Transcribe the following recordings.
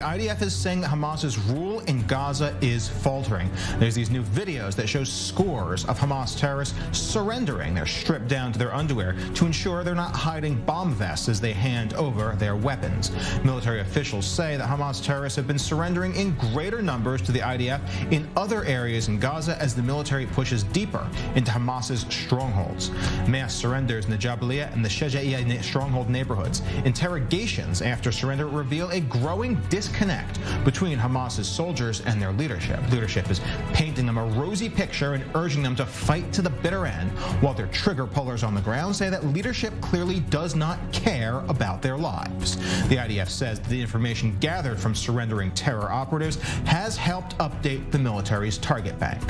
IDF is saying that Hamas's rule in Gaza is faltering. There's these new videos that show scores of Hamas terrorists surrendering. They're stripped down to their underwear to ensure they're not hiding bomb vests as they hand over their weapons. Military officials say that Hamas terrorists have been surrendering in greater numbers to the IDF in other areas in Gaza as the military pushes deeper into Hamas's strongholds. Mass surrenders in the Jabalia and the Shejaiya stronghold neighborhoods. Interrogations after surrender reveal a growing disconnect between Hamas's soldiers and their leadership. Leadership is painting them a rosy picture and urging them to fight to the bitter end, while their trigger pullers on the ground say that leadership clearly does not care about their lives. The IDF says the information gathered from surrendering terror operatives has helped update the military's target bank.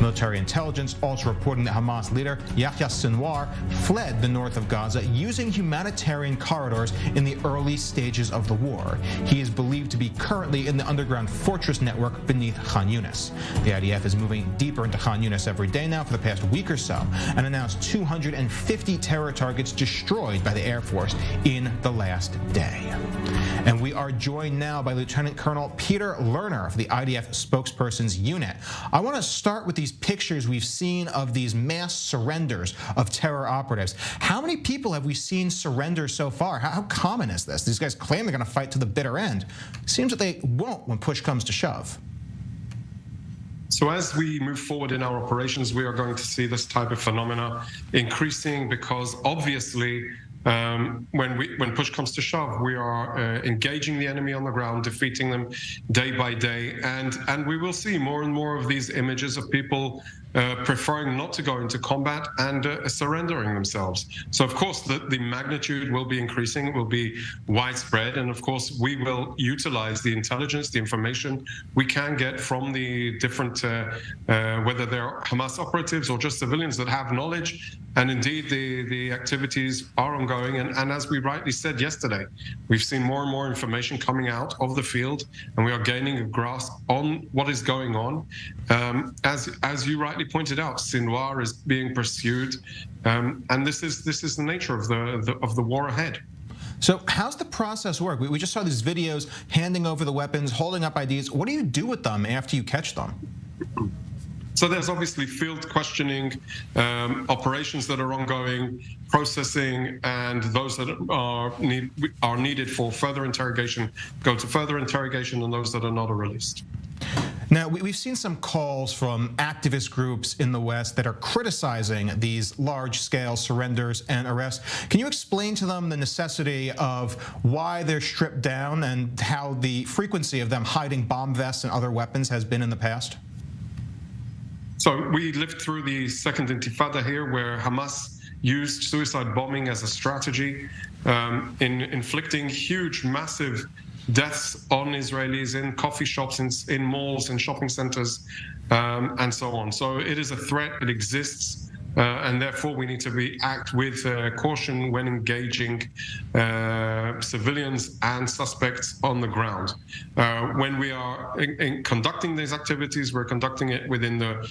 Military intelligence also reporting that Hamas leader Yahya Sinwar fled the north of Gaza using humanitarian corridors in the early stages of the war. He is believed to be currently in the underground fortress network beneath Khan Yunis. The IDF is moving deeper into Khan Yunis every day now for the past week or so and announced 250 terror targets destroyed by the Air Force in the last day. And we are joined now by Lieutenant Colonel Peter Lerner of the IDF spokesperson's unit. I want to start with these pictures we've seen of these mass surrenders of terror operatives. How many people have we seen surrender so far? How common is this? These guys claim they're going to fight to the bitter end. Seems that they won't when push comes to shove. So as we move forward in our operations, we are going to see this type of phenomena increasing because obviously when push comes to shove, we are engaging the enemy on the ground, defeating them day by day, and we will see more and more of these images of people preferring not to go into combat and surrendering themselves. So of course the magnitude will be increasing, it will be widespread, and of course we will utilize the intelligence, the information we can get from the different, whether they're Hamas operatives or just civilians that have knowledge. And indeed, the activities are ongoing. And as we rightly said yesterday, we've seen more and more information coming out of the field, and we are gaining a grasp on what is going on. As you rightly pointed out, Sinwar is being pursued, and this is the nature of the war ahead. So how's the process work? We just saw these videos handing over the weapons, holding up IDs. What do you do with them after you catch them? So there's obviously field questioning, operations that are ongoing, processing, and those that are needed for further interrogation go to further interrogation, and those that are not are released. Now, we've seen some calls from activist groups in the West that are criticizing these large-scale surrenders and arrests. Can you explain to them the necessity of why they're stripped down and how the frequency of them hiding bomb vests and other weapons has been in the past? So we lived through the second intifada here, where Hamas used suicide bombing as a strategy in inflicting huge, massive deaths on Israelis in coffee shops, in malls, in shopping centers, and so on. So it is a threat, it exists, and therefore we need to act with caution when engaging civilians and suspects on the ground. When we are conducting these activities, we're conducting it within the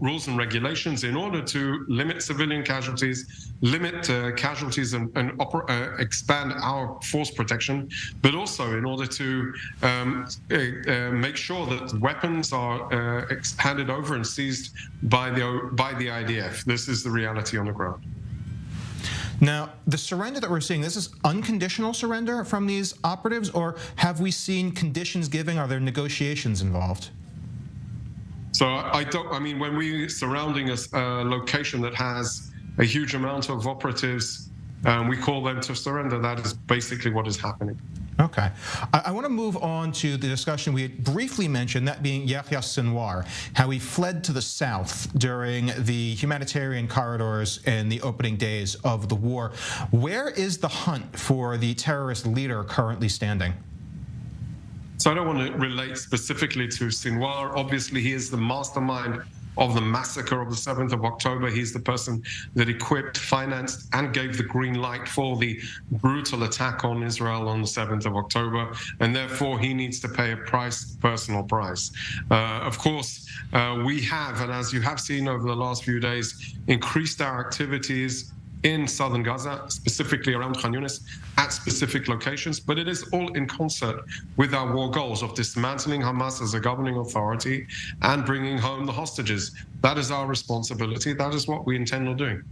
rules and regulations in order to limit civilian casualties, limit casualties and expand our force protection, but also in order to make sure that weapons are handed over and seized by the IDF. This is the reality on the ground. Now, the surrender that we're seeing, this is unconditional surrender from these operatives, or have we seen conditions given? Are there negotiations involved? So I mean, when we're surrounding a location that has a huge amount of operatives, we call them to surrender. That is basically what is happening. Okay. I want to move on to the discussion we had briefly mentioned, that being Yahya Sinwar, how he fled to the south during the humanitarian corridors in the opening days of the war. Where is the hunt for the terrorist leader currently standing? So I don't want to relate specifically to Sinwar. Obviously, he is the mastermind of the massacre of the 7th of October. He's the person that equipped, financed, and gave the green light for the brutal attack on Israel on the 7th of October, and therefore he needs to pay a price, personal price. Of course, we have, and as you have seen over the last few days, increased our activities in southern Gaza, specifically around Khan Yunis, at specific locations, but it is all in concert with our war goals of dismantling Hamas as a governing authority and bringing home the hostages. That is our responsibility. That is what we intend on doing.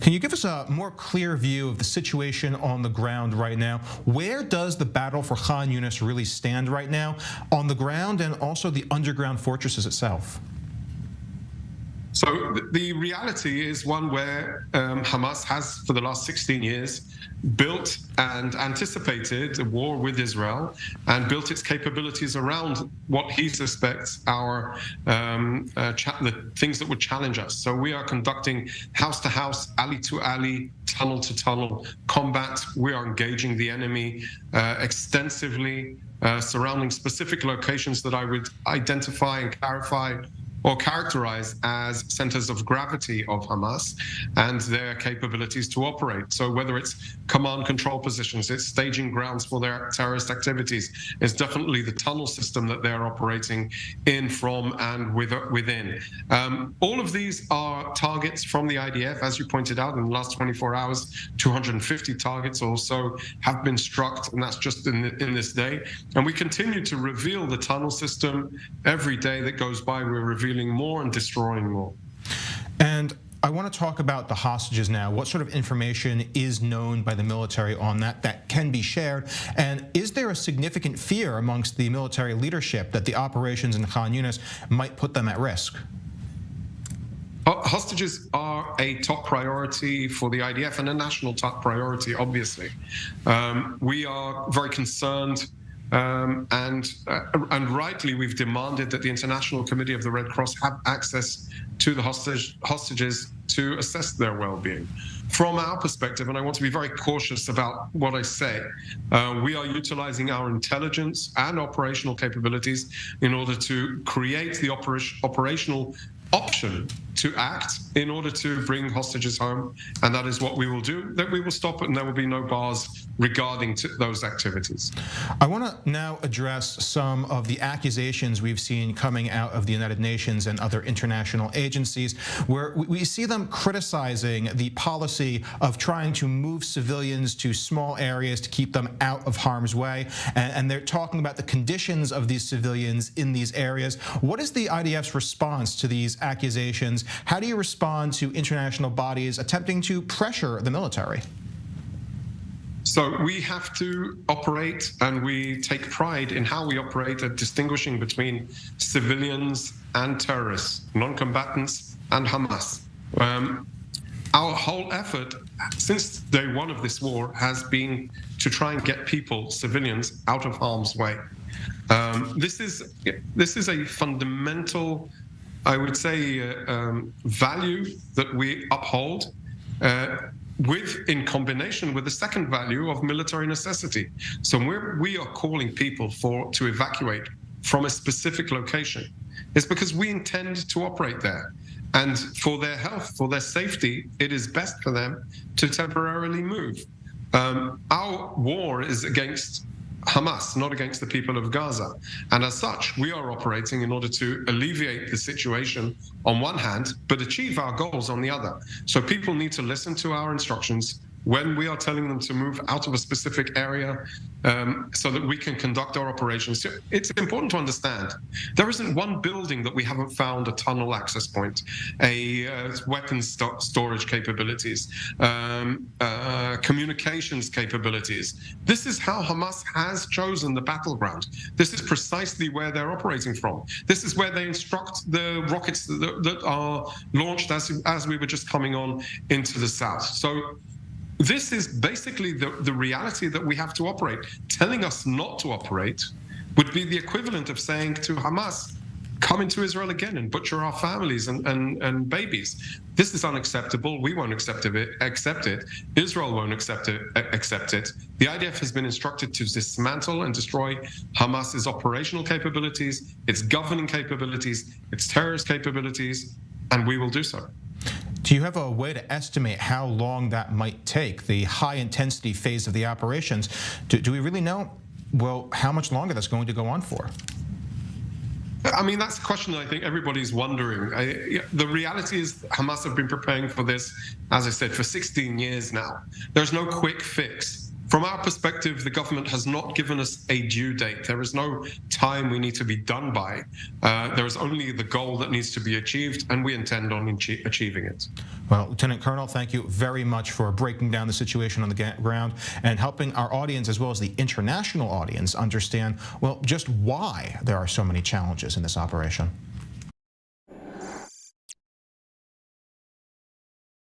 Can you give us a more clear view of the situation on the ground right now? Where does the battle for Khan Yunis really stand right now, on the ground and also the underground fortresses itself? So the reality is one where Hamas has, for the last 16 years, built and anticipated a war with Israel and built its capabilities around what he suspects are the things that would challenge us. So we are conducting house-to-house, alley-to-alley, tunnel-to-tunnel combat. We are engaging the enemy extensively, surrounding specific locations that I would identify and clarify or characterize as centers of gravity of Hamas and their capabilities to operate. So whether it's command control positions, it's staging grounds for their terrorist activities, it's definitely the tunnel system that they're operating in, from, and within. All of these are targets from the IDF. As you pointed out, in the last 24 hours, 250 targets or so have been struck, and that's just in this day. And we continue to reveal the tunnel system every day that goes by. We're revealing more and destroying more. And I want to talk about the hostages now. What sort of information is known by the military on that can be shared? And is there a significant fear amongst the military leadership that the operations in Khan Yunis might put them at risk? Hostages are a top priority for the IDF and a national top priority, obviously. We are very concerned and rightly, we've demanded that the International Committee of the Red Cross have access to the hostages to assess their well-being. From our perspective, and I want to be very cautious about what I say, we are utilizing our intelligence and operational capabilities in order to create the operational option to act in order to bring hostages home, and that is what we will do. That we will stop it, and there will be no bars regarding to those activities. I want to now address some of the accusations we've seen coming out of the United Nations and other international agencies, where we see them criticizing the policy of trying to move civilians to small areas to keep them out of harm's way, and they're talking about the conditions of these civilians in these areas. What is the IDF's response to these accusations? How do you respond to international bodies attempting to pressure the military? So we have to operate, and we take pride in how we operate at distinguishing between civilians and terrorists, non-combatants and Hamas. Our whole effort since day one of this war has been to try and get people, civilians, out of harm's way. This is a fundamental, I would say, value that we uphold, in combination with the second value of military necessity. So we are calling people to evacuate from a specific location. It's because we intend to operate there. And for their health, for their safety, it is best for them to temporarily move. Our war is against Hamas, not against the people of Gaza. And as such, we are operating in order to alleviate the situation on one hand, but achieve our goals on the other. So people need to listen to our instructions when we are telling them to move out of a specific area, so that we can conduct our operations. It's important to understand there isn't one building that we haven't found a tunnel access point, weapons storage capabilities, communications capabilities. This is how Hamas has chosen the battleground. This is precisely where they're operating from. This is where they instruct the rockets that are launched as we were just coming on into the south. So this is basically the reality that we have to operate. Telling us not to operate would be the equivalent of saying to Hamas, come into Israel again and butcher our families and babies. This is unacceptable. We won't accept it. Israel won't accept it. The IDF has been instructed to dismantle and destroy Hamas's operational capabilities, its governing capabilities, its terrorist capabilities, and we will do so. Do you have a way to estimate how long that might take, the high-intensity phase of the operations? Do we really know, well, how much longer that's going to go on for? I mean, that's a question that I think everybody's wondering. The reality is Hamas have been preparing for this, as I said, for 16 years now. There's no quick fix. From our perspective, the government has not given us a due date. There is no time we need to be done by. There is only the goal that needs to be achieved, and we intend on achieving it. Well, Lieutenant Colonel, thank you very much for breaking down the situation on the ground and helping our audience, as well as the international audience, understand, well, just why there are so many challenges in this operation.